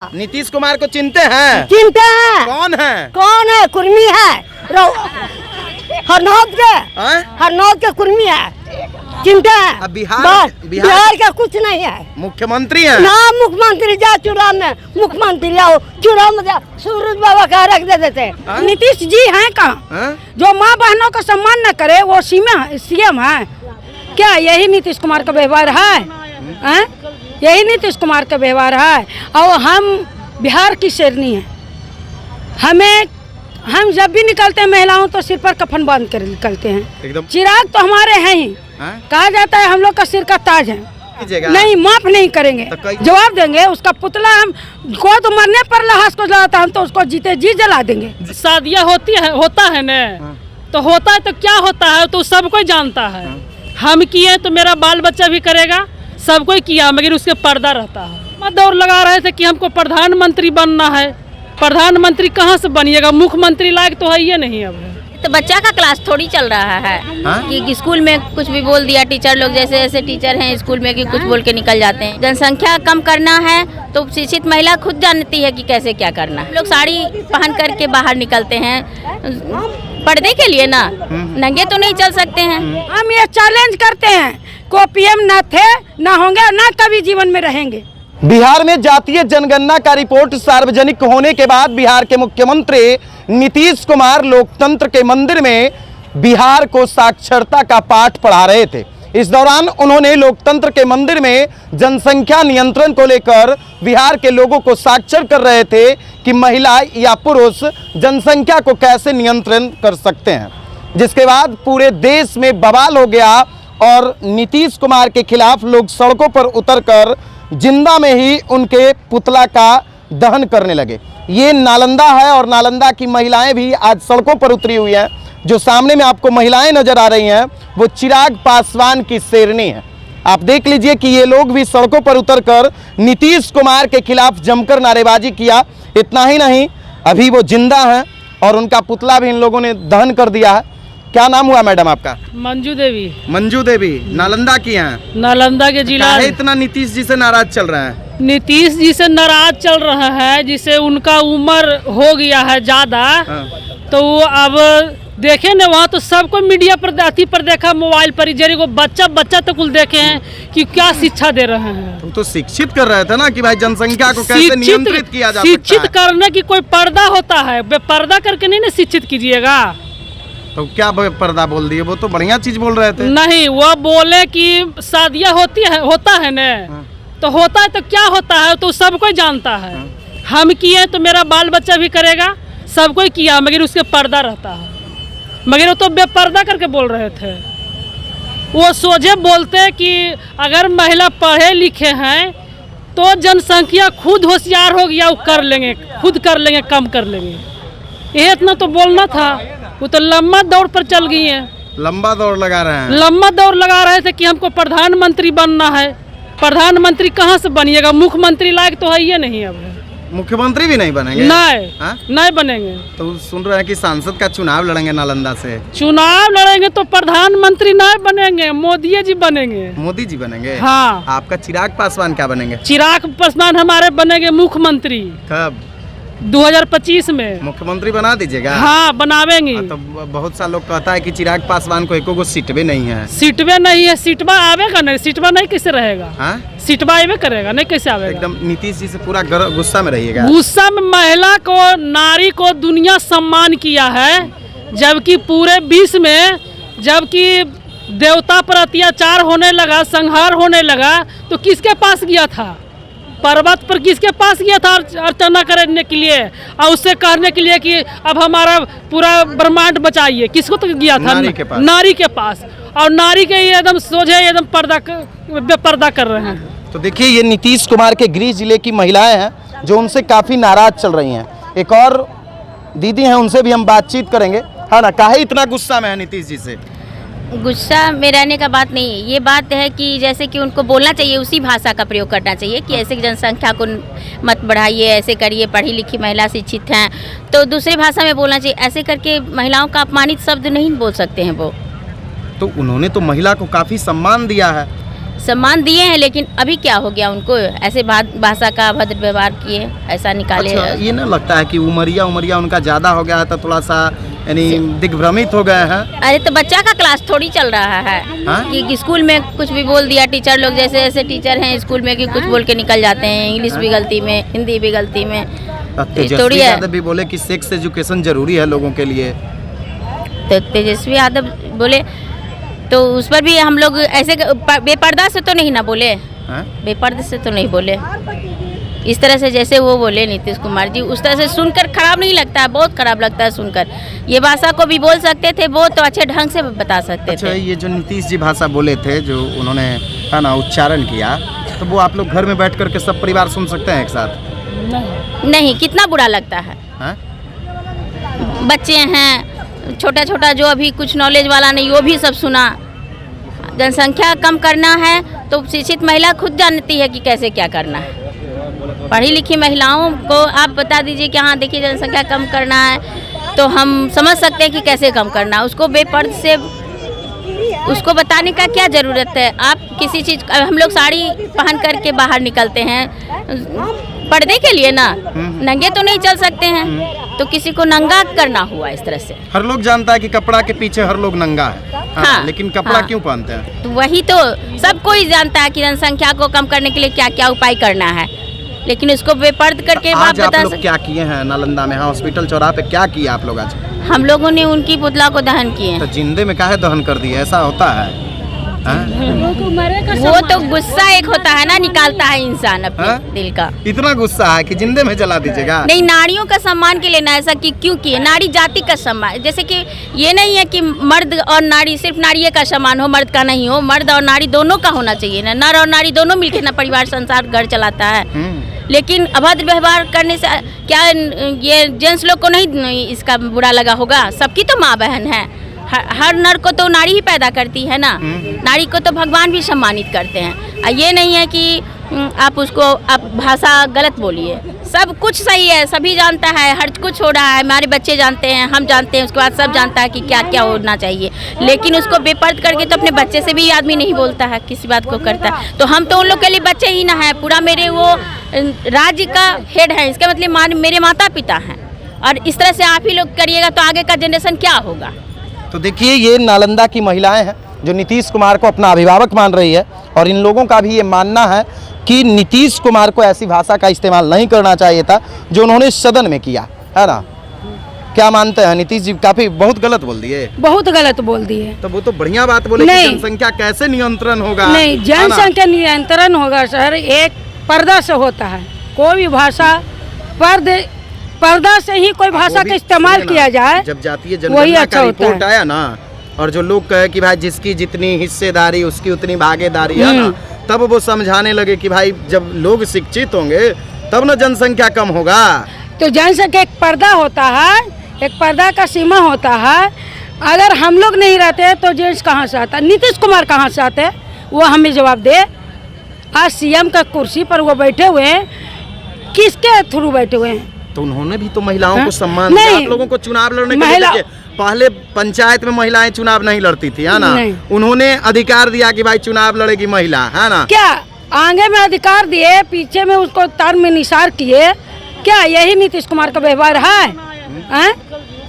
नीतीश कुमार को चिनते हैं? चिनते हैं। कौन है? कौन है? कुर्मी है, हरनौत के कुर्मी है, चिनते हैं। अब बिहार का कुछ नहीं है। मुख्यमंत्री है ना मुख्यमंत्री जा चुनाव में, मुख्यमंत्री आओ चुनाव में सूरज बाबा का रख दे देते। नीतीश जी हैं कहाँ? जो माँ बहनों का सम्मान न करे वो सीएम है क्या? यही नीतीश कुमार का व्यवहार है? यही नीतीश कुमार का व्यवहार है। और हम बिहार की शेरनी है। हम जब भी निकलते हैं महिलाओं तो सिर पर कफन बांध कर निकलते हैं। एकदम चिराग तो हमारे हैं ही। कहा जाता है हम लोग का सिर का ताज है। नहीं, माफ नहीं करेंगे, जवाब देंगे। उसका पुतला हम को तो मरने पर लाश को जलाता, हम तो उसको जीते जी जला देंगे। शादियाँ होता है न, तो होता है तो क्या होता है तो सब कोई जानता है। हम किए तो मेरा बाल बच्चा भी करेगा, सब कोई किया, मगर उसके पर्दा रहता है। दौड़ लगा रहे थे कि हमको प्रधानमंत्री बनना है। प्रधानमंत्री कहाँ से बनिएगा? मुख्यमंत्री लायक तो है ये नहीं। अब तो बच्चा का क्लास थोड़ी चल रहा है कि स्कूल में कुछ भी बोल दिया। टीचर लोग जैसे ऐसे टीचर हैं स्कूल में कि कुछ बोल के निकल जाते हैं। जनसंख्या कम करना है तो शिक्षित महिला खुद जानती है कि कैसे क्या करना है। लोग साड़ी पहन करके बाहर निकलते हैं पर्दे के लिए ना, नंगे तो नहीं चल सकते हैं। हम ये चैलेंज करते हैं को पीएम न थे, न होंगे, न कभी जीवन में रहेंगे। बिहार में जातीय जनगणना का रिपोर्ट सार्वजनिक होने के बाद बिहार के मुख्यमंत्री नीतीश कुमार लोकतंत्र के मंदिर में बिहार को साक्षरता का पाठ पढ़ा रहे थे। इस दौरान उन्होंने लोकतंत्र के मंदिर में जनसंख्या नियंत्रण को लेकर बिहार के लोगों को साक्षर कर रहे थे कि महिला या पुरुष जनसंख्या को कैसे नियंत्रण कर सकते हैं। जिसके बाद पूरे देश में बवाल हो गया और नीतीश कुमार के खिलाफ लोग सड़कों पर उतरकर जिंदा में ही उनके पुतला का दहन करने लगे। ये नालंदा है और नालंदा की महिलाएं भी आज सड़कों पर उतरी हुई हैं। जो सामने में आपको महिलाएं नजर आ रही हैं वो चिराग पासवान की शेरनी है। आप देख लीजिए कि ये लोग भी सड़कों पर उतरकर नीतीश कुमार के खिलाफ जमकर नारेबाजी किया। इतना ही नहीं, अभी वो जिंदा हैं और उनका पुतला भी इन लोगों ने दहन कर दिया है। क्या नाम हुआ मैडम आपका? मंजू देवी। मंजू देवी नालंदा की हैं? नालंदा के जिला। इतना नीतीश जी से नाराज चल रहा है? नीतीश जी से नाराज चल रहा है जिसे उनका उम्र हो गया है ज्यादा। तो वो अब देखे न, वहाँ तो सबको मीडिया पर अथी पर देखा, मोबाइल पर जरिए को बच्चा तो कुल देखे हैं कि क्या शिक्षा दे रहे हैं। तो शिक्षित कर रहे थे ना कि भाई जनसंख्या को कैसे नियंत्रित किया जा सकता है। शिक्षित करने की कोई पर्दा होता है, पर्दा करके नहीं ना शिक्षित कीजिएगा। तो क्या पर्दा बोल दिए? वो तो बढ़िया चीज बोल रहे थे। नहीं, वो बोले कि शादियाँ होता है न, तो होता है तो क्या होता है तो सब कोई जानता है। हम किए तो मेरा बाल बच्चा भी करेगा, सब कोई किया, मगर उसके पर्दा रहता है। मगर वो तो बेपर्दा करके बोल रहे थे। वो सोझे बोलते कि अगर महिला पढ़े लिखे हैं तो जनसंख्या खुद होशियार हो गया, वो कर लेंगे, खुद कर लेंगे, कम कर लेंगे। ये इतना तो बोलना था। वो तो लंबा दौड़ पर चल गई है। लंबा दौड़ लगा रहे हैं? लंबा दौड़ लगा रहे थे कि हमको प्रधानमंत्री बनना है। प्रधानमंत्री कहाँ से बनिएगा? मुख्यमंत्री लायक तो है ये नहीं। अब मुख्यमंत्री भी नहीं बनेंगे? नहीं बनेंगे। तो सुन रहे हैं कि सांसद का चुनाव लड़ेंगे नालंदा से। चुनाव लड़ेंगे तो प्रधानमंत्री नहीं बनेंगे, मोदी जी बनेंगे। मोदी जी बनेंगे? हाँ। आपका चिराग पासवान क्या बनेंगे? चिराग पासवान हमारे बनेंगे मुख्यमंत्री। कब? 2025 में। मुख्यमंत्री बना दीजिएगा? हाँ, बनावेंगे। तो बहुत सा लोग कहता है कि चिराग पासवान को एको सीटवे नहीं है। सीटवे नहीं है? सीटवा आवेगा नहीं, सीटवा नहीं कैसे रहेगा? सीटवा आवे करेगा नहीं, कैसे आवेगा? एकदम नीतीश जी से पूरा गुस्सा में रहिएगा। गुस्सा में महिला को, नारी को दुनिया सम्मान किया है, जबकि पूरे विश्व में जबकि देवता पर अत्याचार होने लगा, संहार होने लगा, तो किसके पास गया था? पर्वत पर किसके पास गया था अर्चना करने के लिए और उससे कहने के लिए कि अब हमारा पूरा ब्रह्मांड बचाइए? किसको तो गया था? नारी के पास। और नारी के एकदम सोझे एकदम बेपर्दा कर रहे हैं। तो देखिए, ये नीतीश कुमार के गृह जिले की महिलाएं हैं जो उनसे काफी नाराज चल रही हैं। एक और दीदी हैं, उनसे भी हम बातचीत करेंगे। हाँ ना, काहे इतना गुस्सा में है नीतीश जी से? गुस्सा में रहने का बात नहीं है। ये बात है कि जैसे कि उनको बोलना चाहिए, उसी भाषा का प्रयोग करना चाहिए कि ऐसे जनसंख्या को मत बढ़ाइए, ऐसे करिए, पढ़ी लिखी महिला शिक्षित हैं तो दूसरी भाषा में बोलना चाहिए। ऐसे करके महिलाओं का अपमानित शब्द नहीं बोल सकते हैं वो। तो उन्होंने तो महिला को काफ़ी सम्मान दिया है। सम्मान दिए हैं, लेकिन अभी क्या हो गया उनको, ऐसे भाषा का अभद्र व्यवहार किए, ऐसा निकाले। अच्छा, ये ना लगता है कि उमरिया उनका ज़्यादा हो गया है तो थोड़ा सा यानी दिग्भ्रमित हो गए हैं? अरे तो बच्चा का क्लास थोड़ी चल रहा है कि स्कूल में कुछ भी बोल दिया, टीचर लोग जैसे ऐसे टीचर हैं स्कूल में कि कुछ बोल के निकल जाते हैं, इंग्लिश भी गलती में, हिंदी भी गलती में। तेजस्वी यादव भी बोले कि सेक्स एजुकेशन जरूरी है लोगों के लिए। तो तेजस्वी यादव बोले तो उस पर भी हम लोग ऐसे बेपर्दा से तो नहीं ना बोले, बेपर्दे से तो नहीं बोले, इस तरह से जैसे वो बोले नीतीश कुमार जी, उस तरह से सुनकर खराब नहीं लगता है, बहुत खराब लगता है सुनकर। ये भाषा को भी बोल सकते थे वो तो अच्छे ढंग से बता सकते थे। ये जो नीतीश जी भाषा बोले थे, जो उन्होंने है ना उच्चारण किया, तो वो आप लोग घर में बैठ करके सब परिवार सुन सकते हैं एक साथ? नहीं, कितना बुरा लगता है। बच्चे हैं छोटा छोटा जो अभी कुछ नॉलेज वाला नहीं, वो भी सब सुना। जनसंख्या कम करना है तो शिक्षित महिला खुद जानती है कि कैसे क्या करना है। पढ़ी लिखी महिलाओं को आप बता दीजिए कि हाँ देखिए जनसंख्या कम करना है तो हम समझ सकते हैं कि कैसे कम करना है। उसको बेपर्द से उसको बताने का क्या ज़रूरत है। आप किसी चीज़, हम लोग साड़ी पहन करके बाहर निकलते हैं पर्दे के लिए ना, नंगे तो नहीं चल सकते हैं, तो किसी को नंगा करना हुआ इस तरह से। हर लोग जानता है कि कपड़ा के पीछे हर लोग नंगा है, हाँ, लेकिन कपड़ा क्यों पहनते हैं? तो वही तो सब कोई जानता है कि जनसंख्या को कम करने के लिए क्या क्या उपाय करना है, लेकिन उसको बेपर्द करके आज आप बता लोग क्या किए हैं नालंदा में? हाँ, हॉस्पिटल चौराहे पे क्या किया आप लोग आज? हम लोगों ने उनकी पुतला को दहन किए। तो जिंदे में काहे दहन कर दिए? ऐसा होता है? वो तो गुस्सा एक होता है ना, निकालता है इंसान अपने दिल का। इतना गुस्सा है कि जिंदे में जला दीजिएगा? नहीं, नारियों का सम्मान के लिए ना ऐसा कि क्यों किए, नारी जाति का सम्मान, जैसे कि ये नहीं है कि मर्द और नारी सिर्फ नारी का सम्मान हो, मर्द का नहीं हो, मर्द और नारी दोनों का होना चाहिए ना, नर और नारी दोनों मिलकर ना परिवार संसार घर चलाता है। लेकिन अभद्र व्यवहार करने से क्या ये जेंट्स लोग को नहीं इसका बुरा लगा होगा? सबकी तो माँ बहन है, हर नर को तो नारी ही पैदा करती है ना, नारी को तो भगवान भी सम्मानित करते हैं। ये नहीं है कि आप उसको आप भाषा गलत बोलिए, सब कुछ सही है, सभी जानता है, हर कुछ हो रहा है, हमारे बच्चे जानते हैं, हम जानते हैं, उसके बाद सब जानता है कि क्या क्या होना चाहिए, लेकिन उसको बेपर्द करके तो अपने बच्चे से भी आदमी नहीं बोलता है, किसी बात को करता है। तो हम तो उन लोग के लिए बच्चे ही ना है, पूरा मेरे वो राज्य का हेड है, इसका मतलब मेरे माता पिता हैं, और इस तरह से आप ही लोग करिएगा तो आगे का जनरेशन क्या होगा? तो देखिए, ये नालंदा की महिलाएं हैं जो नीतीश कुमार को अपना अभिभावक मान रही है, और इन लोगों का भी ये मानना है कि नीतीश कुमार को ऐसी भाषा का इस्तेमाल नहीं करना चाहिए था जो उन्होंने सदन में किया, है ना? क्या मानते हैं नीतीश जी? काफी बहुत गलत बोल दिए, बहुत गलत बोल दिए। तो वो तो बढ़िया बात बोले कि जनसंख्या कैसे नियंत्रण होगा? नहीं, जनसंख्या नियंत्रण होगा सर, एक पर्दा से होता है। कोई भी भाषा पर्दा से ही कोई भाषा का इस्तेमाल किया जाए, जब जातीय जनगणना का रिपोर्ट आया ना, और जो लोग कहे कि भाई जिसकी जितनी हिस्सेदारी उसकी उतनी भागीदारी है ना, तब वो समझाने लगे कि भाई जब लोग शिक्षित होंगे तब ना जनसंख्या कम होगा। तो जनसंख्या एक पर्दा होता है, एक पर्दा का सीमा होता है। अगर हम लोग नहीं रहते तो जेंट्स कहाँ से आता? नीतीश कुमार कहाँ से आते? वो हमें जवाब दे। आज सीएम का कुर्सी पर वो बैठे हुए हैं, किसके थ्रू बैठे हुए हैं? तो उन्होंने भी तो महिलाओं को सम्मान दिया। आप लोगों को चुनाव लड़ने के लिए पहले पंचायत में महिलाएं चुनाव नहीं लड़ती थी, है ना? उन्होंने अधिकार दिया कि भाई चुनाव लड़ेगी महिला, है ना? क्या आगे में अधिकार दिए, पीछे में उसको तार में निसार किए? क्या यही नीतीश कुमार का व्यवहार है?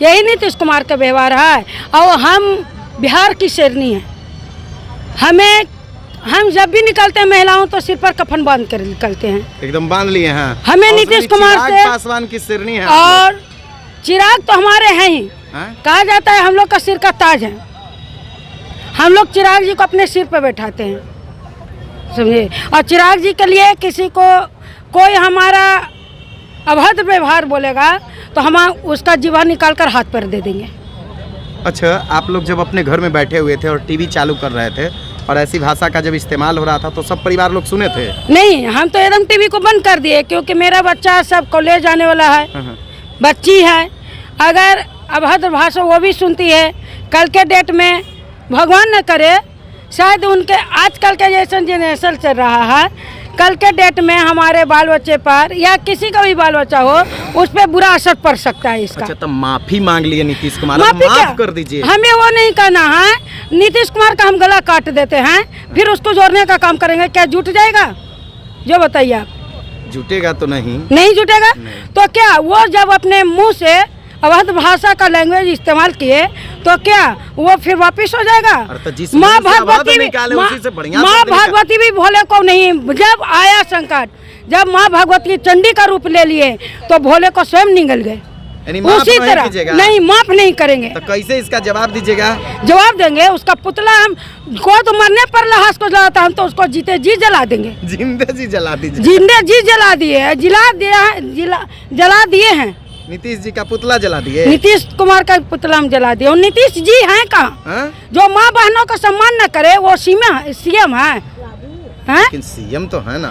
यही नीतीश कुमार का व्यवहार है। और हम बिहार की शेरनी है, हम जब भी निकलते हैं महिलाओं तो सिर पर कफन बांध कर निकलते हैं, एकदम बांध लिए हैं। हमें नीतीश कुमार से पासवान की शेरनी है, और चिराग तो हमारे हैं ही, कहा जाता है हम लोग का सिर का ताज है। हम लोग चिराग जी को अपने सिर पर बैठाते हैं, समझे? और चिराग जी के लिए किसी को कोई हमारा अभद्र व्यवहार बोलेगा तो हम उसका जीवन निकाल कर हाथ पर दे देंगे। अच्छा, आप लोग जब अपने घर में बैठे हुए थे और टीवी चालू कर रहे थे और ऐसी भाषा का जब इस्तेमाल हो रहा था तो सब परिवार लोग सुने थे? नहीं, हम तो एकदम टीवी को बंद कर दिए, क्योंकि मेरा बच्चा सब कॉलेज जाने वाला है, बच्ची है। अगर अभद्र भाषा वो भी सुनती है, कल के डेट में भगवान न करे शायद उनके आजकल के जैसा जनरेशन चल रहा है कल के डेट में हमारे बाल बच्चे पर या किसी का भी बाल बच्चा हो उस पर बुरा असर पड़ सकता है इसका। अच्छा, तो माफी मांग लिए नीतीश कुमार, माफी क्या? माफ कर दीजिए। हमें वो नहीं करना है। नीतीश कुमार का हम गला काट देते हैं, फिर उसको जोड़ने का काम करेंगे, क्या जुट जाएगा? जो बताइए आप। जुटेगा तो नहीं जुटेगा तो क्या वो जब अपने मुंह से अवध भाषा का लैंग्वेज इस्तेमाल किए तो क्या वो फिर वापिस हो जाएगा? माँ भगवती भी भोले को नहीं, जब आया संकट, जब माँ भगवती चंडी का रूप ले लिए तो भोले को स्वयं निगल गए। उसी तरह नहीं, माफ नहीं करेंगे। तो कैसे इसका जवाब दीजिएगा? जवाब देंगे। उसका पुतला हम को तो मरने पर लाश को जलाता, हम तो उसको जीते जी जला देंगे। जिंदे जी जला दीजिए। जिंदे जी जला दिए, जला दिए हैं। नीतीश जी का पुतला जला दिए। नीतीश कुमार का पुतला हम जला दिए। और नीतीश जी हैं कहाँ? जो माँ बहनों का सम्मान न करे वो सीएम है। लेकिन सीएम तो है ना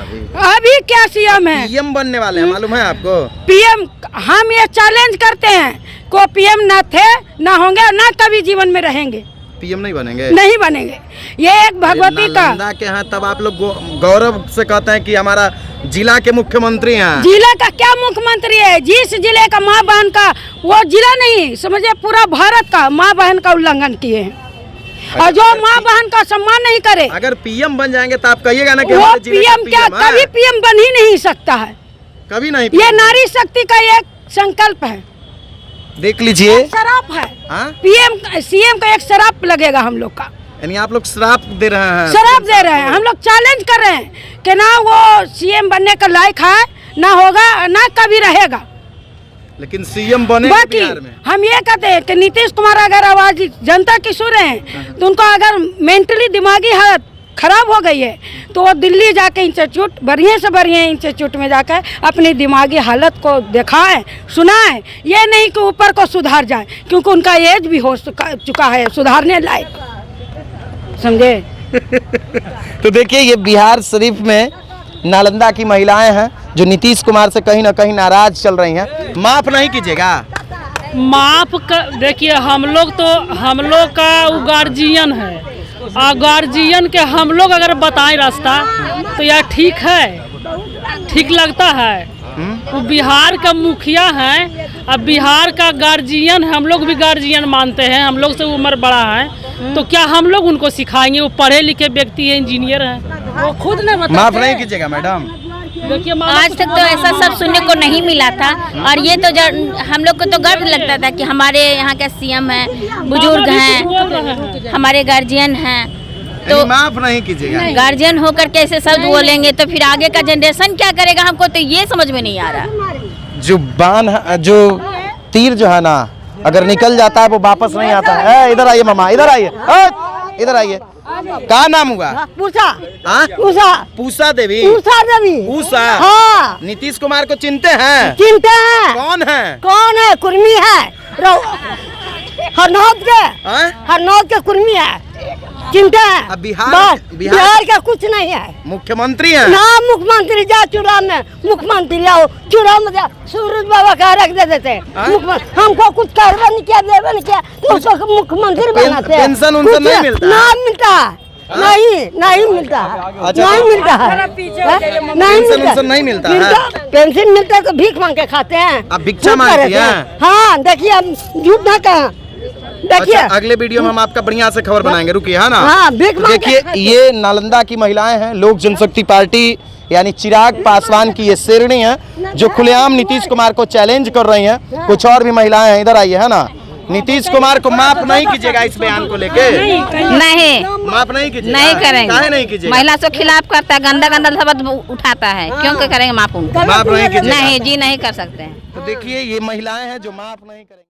अभी क्या सीएम है? पीएम बनने वाले हैं, मालूम है आपको? पीएम हम ये चैलेंज करते हैं को पीएम न थे, न होंगे, न कभी जीवन में रहेंगे। पीएम नहीं बनेंगे? नहीं बनेंगे। ये एक भगवती का के हैं, तब आप लोग गौरव से कहते हैं कि हमारा जिला के मुख्यमंत्री हैं। जिला का क्या मुख्यमंत्री है? जिस जिले का माँ बहन का, वो जिला नहीं समझे, पूरा भारत का माँ बहन का उल्लंघन किए हैं। और जो माँ बहन का सम्मान नहीं करे, अगर पीएम बन जाएंगे तो आप कहिएगा ना कि वो पीएम क्या? कभी पीएम बन ही नहीं सकता है, कभी नहीं। ये नारी शक्ति का एक संकल्प है, देख लीजिए। शराप है। पीएम सीएम का एक शराप लगेगा हम लोग का। यानी आप लोग शराप दे रहे हैं? शराप दे रहे हैं। हम लोग चैलेंज कर रहे हैं कि ना वो सीएम बनने का लायक है, ना होगा, ना कभी रहेगा। लेकिन सीएम बने बाकी हम ये कहते हैं कि नीतीश कुमार अगर आवाज जनता की सुन रहे हैं तो उनको अगर मेंटली दिमागी हालत खराब हो गई है तो वो दिल्ली जाके इंस्टीट्यूट, बढ़िया से बढ़िया इंस्टीट्यूट में जाकर अपनी दिमागी हालत को दिखाएं, सुनाएं। ये नहीं कि ऊपर को सुधार जाए, क्योंकि उनका एज भी हो चुका है सुधारने लायक, समझे? तो देखिए, ये बिहार शरीफ में नालंदा की महिलाएं हैं जो नीतीश कुमार से कहीं ना कहीं नाराज चल रही हैं। माफ नहीं कीजिएगा? माफ देखिए, हम लोग का गार्जियन है, और गार्जियन के हम लोग अगर बताएं रास्ता तो यार ठीक है, ठीक लगता है। वो बिहार का मुखिया है, अब बिहार का गार्जियन, हम लोग भी गार्जियन मानते हैं, हम लोग से उम्र बड़ा है, तो क्या हम लोग उनको सिखाएंगे? वो पढ़े लिखे व्यक्ति है, इंजीनियर है, वो खुद ने बताया। माफ नहीं कीजिएगा मैडम? देखिए, आज तक तो ऐसा सब सुनने को नहीं मिला था, और ये तो हम लोग को तो गर्व लगता था कि हमारे यहाँ का सीएम है, बुजुर्ग हैं, हमारे गार्जियन हैं, तो माफ नहीं कीजिएगा। गार्जियन होकर कैसे शब्द बोलेंगे तो फिर आगे का जनरेशन क्या करेगा? हमको तो ये समझ में नहीं आ रहा। जो तीर जो है ना, अगर निकल जाता है वो वापस नहीं आता है। इधर आइए मामा, इधर आइए, इधर आइए। क्या नाम हुआ? पूसा पूसा देवी। पूसा। हाँ। नीतीश कुमार को चिनते हैं? चिनते हैं। कौन है? कौन है? कुर्मी है, हरनौत के कुर्मी है, चिंता है। अब बिहार का कुछ नहीं है। मुख्यमंत्री है ना, मुख्यमंत्री जा चुनाव में मुख्यमंत्री आओ, चुनाव में सूरज बाबा का रख दे देते। हमको कुछ करवा नहीं किया, देवा नहीं किया, तो उसको मुख्यमंत्री बनाते हैं। पेंशन उनसे नहीं मिलता? ना मिलता, नहीं मिलता, नहीं मिलता है, नहीं मिलता है। पेंशन मिलता है तो भीख मांग के खाते हैं। अब भिक्षा मांगती हैं? हाँ, देखिए अब झूठ ना कहा। देखिए, अच्छा, अगले वीडियो में हम आपका बढ़िया से खबर बनाएंगे, रुकिए, है ना? हाँ, देखिए, ये नालंदा की महिलाएं हैं, लोक जनशक्ति पार्टी यानी चिराग पासवान की ये शेरनी है जो खुलेआम नीतीश कुमार को चैलेंज कर रही हैं। कुछ और भी महिलाएं हैं, इधर आइए, है ना? नीतीश कुमार को माफ नहीं कीजिएगा इस बयान को लेके? नहीं, माफ नहीं कीजिएगा? नहीं करेंगे। काहे नहीं कीजिएगा? महिला से खिलाफ करता है, गंदा गंदा शब्द उठाता है, क्यों करेंगे माफ? माफ नहीं कीजिएगा? नहीं जी, नहीं कर सकते हैं। तो देखिए, ये महिलाएं हैं जो माफ नहीं करेंगे।